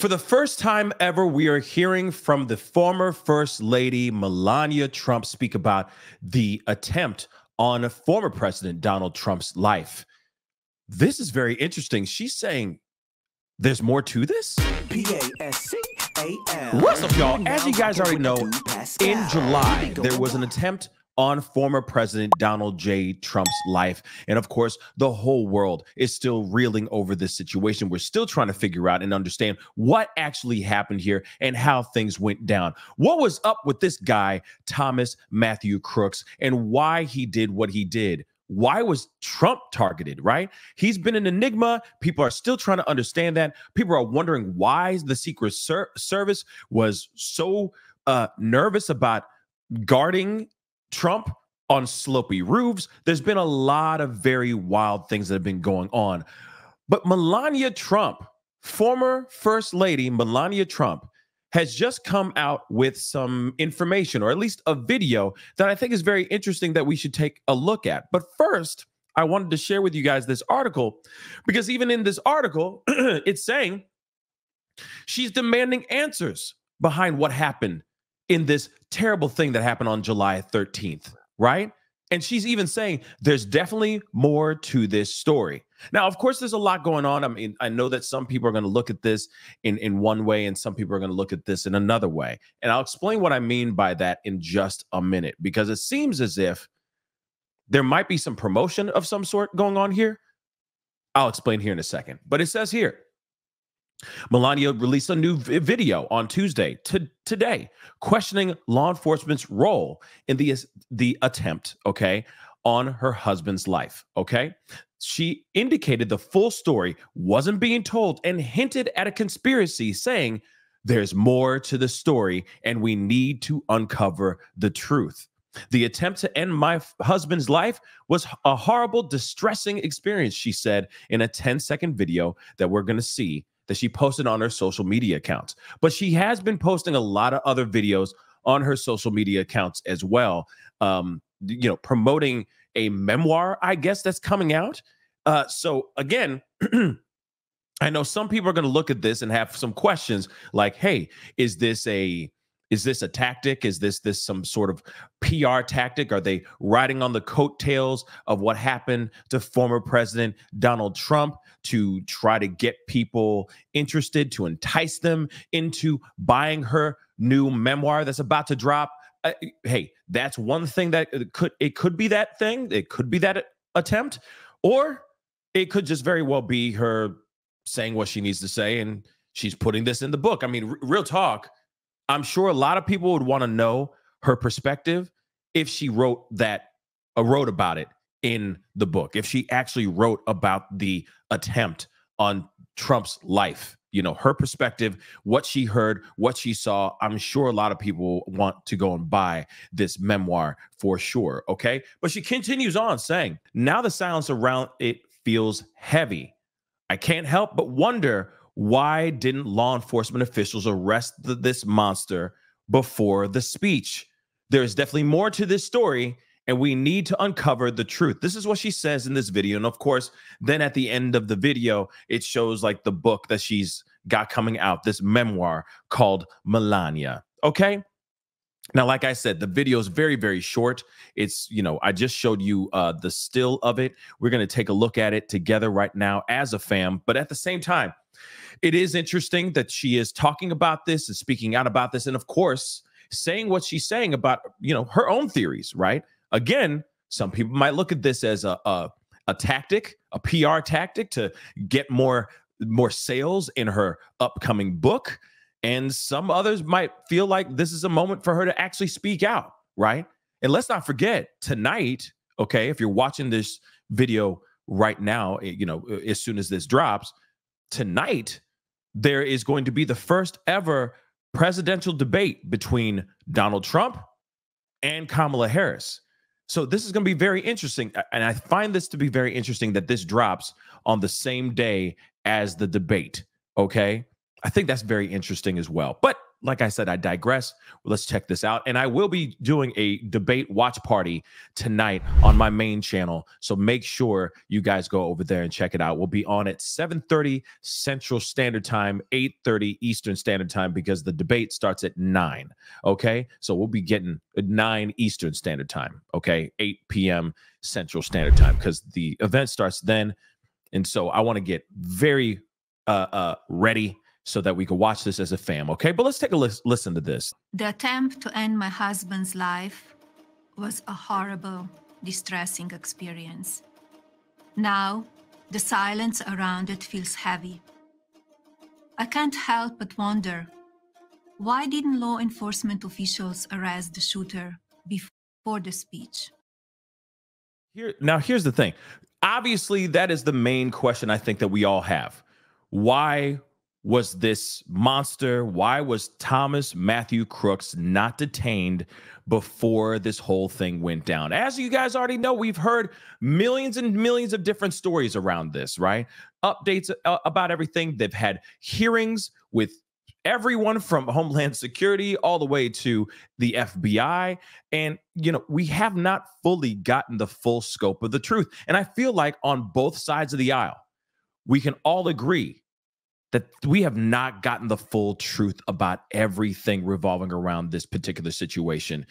For the first time ever, we are hearing from the former First Lady, Melania Trump, speak about the attempt on former President Donald Trump's life. This is very interesting. She's saying there's more to this? Pascal. What's up, y'all? As you guys already know, in July, there was an attempt on former President Donald J. Trump's life. And of course, the whole world is still reeling over this situation. We're still trying to figure out and understand what actually happened here and how things went down. What was up with this guy, Thomas Matthew Crooks, and why he did what he did? Why was Trump targeted, right? He's been an enigma. People are still trying to understand that. People are wondering why the Secret Service was so nervous about guarding Trump on slopey roofs. There's been a lot of very wild things that have been going on. But Melania Trump, former First Lady Melania Trump, has just come out with some information, or at least a video that I think is very interesting that we should take a look at. But first, I wanted to share with you guys this article, because even in this article, it's saying she's demanding answers behind what happened in this terrible thing that happened on July 13th, right? And she's even saying there's definitely more to this story. Now, of course, there's a lot going on. I mean, I know that some people are going to look at this in one way and some people are going to look at this in another way. And I'll explain what I mean by that in just a minute, because it seems as if there might be some promotion of some sort going on here. I'll explain here in a second. But it says here, Melania released a new video on Tuesday, today, questioning law enforcement's role in the attempt, okay, on her husband's life, okay? She indicated the full story wasn't being told and hinted at a conspiracy, saying there's more to the story and we need to uncover the truth. The attempt to end my husband's life was a horrible, distressing experience, she said in a 10-second video that we're going to see that she posted on her social media accounts. But she has been posting a lot of other videos on her social media accounts as well, promoting a memoir, I guess, that's coming out. So again, I know some people are going to look at this and have some questions like, hey, is this a tactic? Is this some sort of PR tactic? Are they riding on the coattails of what happened to former President Donald Trump to try to get people interested, to entice them into buying her new memoir that's about to drop? Hey, that's one thing that it could be that thing. It could be that attempt, or it could just very well be her saying what she needs to say and she's putting this in the book. I mean, real talk. I'm sure a lot of people would want to know her perspective if she wrote about it in the book, if she actually wrote about the attempt on Trump's life, her perspective, what she heard, what she saw. I'm sure a lot of people want to go and buy this memoir for sure. Okay. But she continues on saying, now the silence around it feels heavy. I can't help but wonder, why didn't law enforcement officials arrest this monster before the speech? There's definitely more to this story, and we need to uncover the truth. This is what she says in this video. And of course, then at the end of the video, it shows like the book that she's got coming out, this memoir called Melania. Okay. Now, like I said, the video is very, very short. It's, I just showed you the still of it. We're going to take a look at it together right now as a fam. But at the same time, it is interesting that she is talking about this and speaking out about this. And of course, saying what she's saying about, her own theories, right? Again, some people might look at this as a tactic, a PR tactic to get more sales in her upcoming book. And some others might feel like this is a moment for her to actually speak out, right? And let's not forget tonight, okay, if you're watching this video right now, as soon as this drops, tonight, there is going to be the first ever presidential debate between Donald Trump and Kamala Harris. So this is going to be very interesting. And I find this to be very interesting that this drops on the same day as the debate, okay? I think that's very interesting as well. But like I said, I digress. Let's check this out. And I will be doing a debate watch party tonight on my main channel. So make sure you guys go over there and check it out. We'll be on at 7:30 Central Standard Time, 8:30 Eastern Standard Time, because the debate starts at 9. Okay. So we'll be getting 9 Eastern Standard Time. Okay. 8 p.m. Central Standard Time, because the event starts then. And so I want to get very ready so that we can watch this as a fam, okay? But let's take a listen to this. The attempt to end my husband's life was a horrible, distressing experience. Now, the silence around it feels heavy. I can't help but wonder, why didn't law enforcement officials arrest the shooter before the speech? Here's the thing. Obviously, that is the main question I think that we all have. Why was this monster, why was Thomas Matthew Crooks not detained before this whole thing went down? As you guys already know, we've heard millions and millions of different stories around this, right? Updates about everything. They've had hearings with everyone from Homeland Security all the way to the FBI. And, we have not fully gotten the full scope of the truth. And I feel like on both sides of the aisle, we can all agree that we have not gotten the full truth about everything revolving around this particular situation.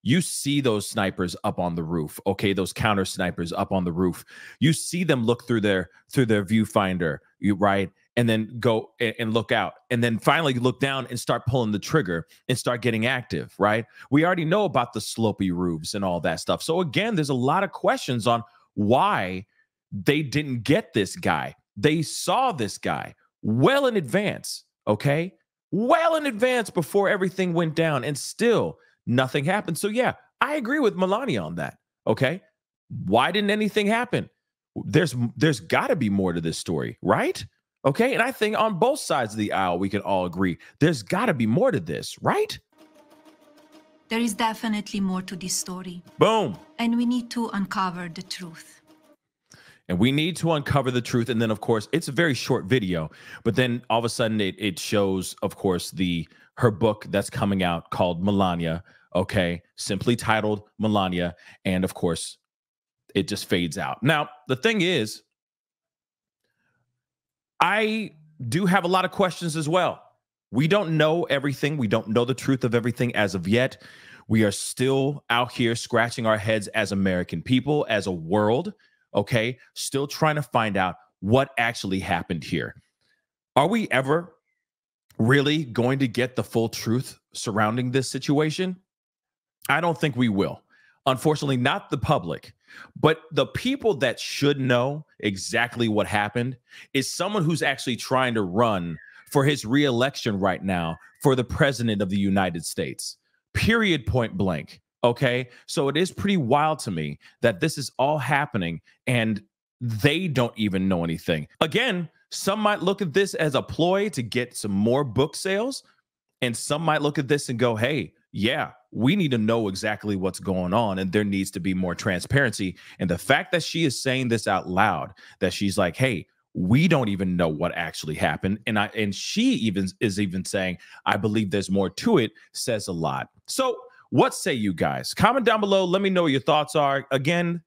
You see those snipers up on the roof, okay? Those counter snipers up on the roof. You see them look through their viewfinder, right? And then go and look out, and then finally look down and start pulling the trigger and start getting active, right? We already know about the slopey roofs and all that stuff. So again, there's a lot of questions on why they didn't get this guy. They saw this guy well in advance, okay? Well in advance before everything went down, and still nothing happened. So yeah, I agree with Melania on that, okay? Why didn't anything happen? There's got to be more to this story, right? Okay, and I think on both sides of the aisle, we can all agree there's got to be more to this, right? There is definitely more to this story. Boom. And we need to uncover the truth. And we need to uncover the truth. And then, of course, it's a very short video, but then all of a sudden it shows, of course, her book that's coming out called Melania, okay, simply titled Melania. And of course, it just fades out. Now, the thing is, I do have a lot of questions as well. We don't know everything. We don't know the truth of everything as of yet. We are still out here scratching our heads as American people, as a world, okay, still trying to find out what actually happened here. Are we ever really going to get the full truth surrounding this situation? I don't think we will. Unfortunately, not the public, but the people that should know exactly what happened is someone who's actually trying to run for his reelection right now for the president of the United States. Period, point blank. Okay, so it is pretty wild to me that this is all happening and they don't even know anything. Again, some might look at this as a ploy to get some more book sales, and some might look at this and go, hey, yeah, we need to know exactly what's going on, and there needs to be more transparency. And the fact that she is saying this out loud, that she's like, hey, we don't even know what actually happened, and she even is saying, I believe there's more to it, says a lot. So what say you guys? Comment down below. Let me know what your thoughts are. Again,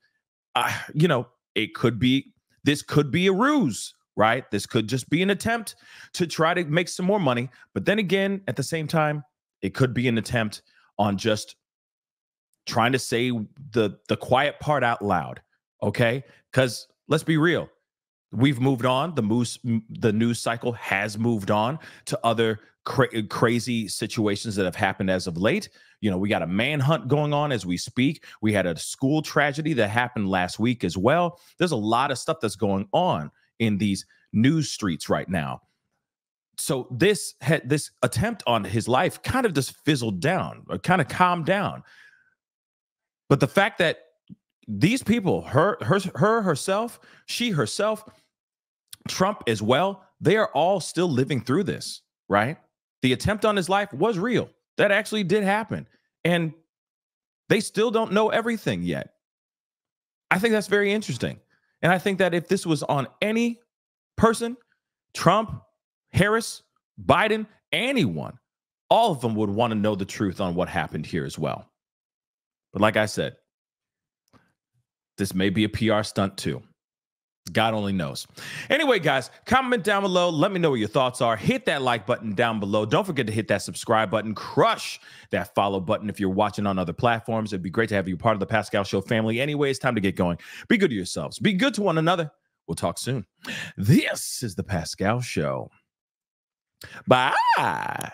this could be a ruse, right? This could just be an attempt to try to make some more money. But then again, at the same time, it could be an attempt on just trying to say the quiet part out loud, okay? Because let's be real. We've moved on. The news cycle has moved on to other crazy situations that have happened as of late. We got a manhunt going on as we speak. We had a school tragedy that happened last week as well. There's a lot of stuff that's going on in these news streets right now. So this attempt on his life kind of just fizzled down, or kind of calmed down. But the fact that these people, herself, she herself, Trump as well, they are all still living through this, right? The attempt on his life was real. That actually did happen. And they still don't know everything yet. I think that's very interesting. And I think that if this was on any person, Trump, Harris, Biden, anyone, all of them would want to know the truth on what happened here as well. But like I said, this may be a PR stunt too. God only knows. Anyway, guys, comment down below. Let me know what your thoughts are. Hit that like button down below. Don't forget to hit that subscribe button. Crush that follow button if you're watching on other platforms. It'd be great to have you part of the Pascal Show family. Anyway, it's time to get going. Be good to yourselves. Be good to one another. We'll talk soon. This is the Pascal Show. Bye.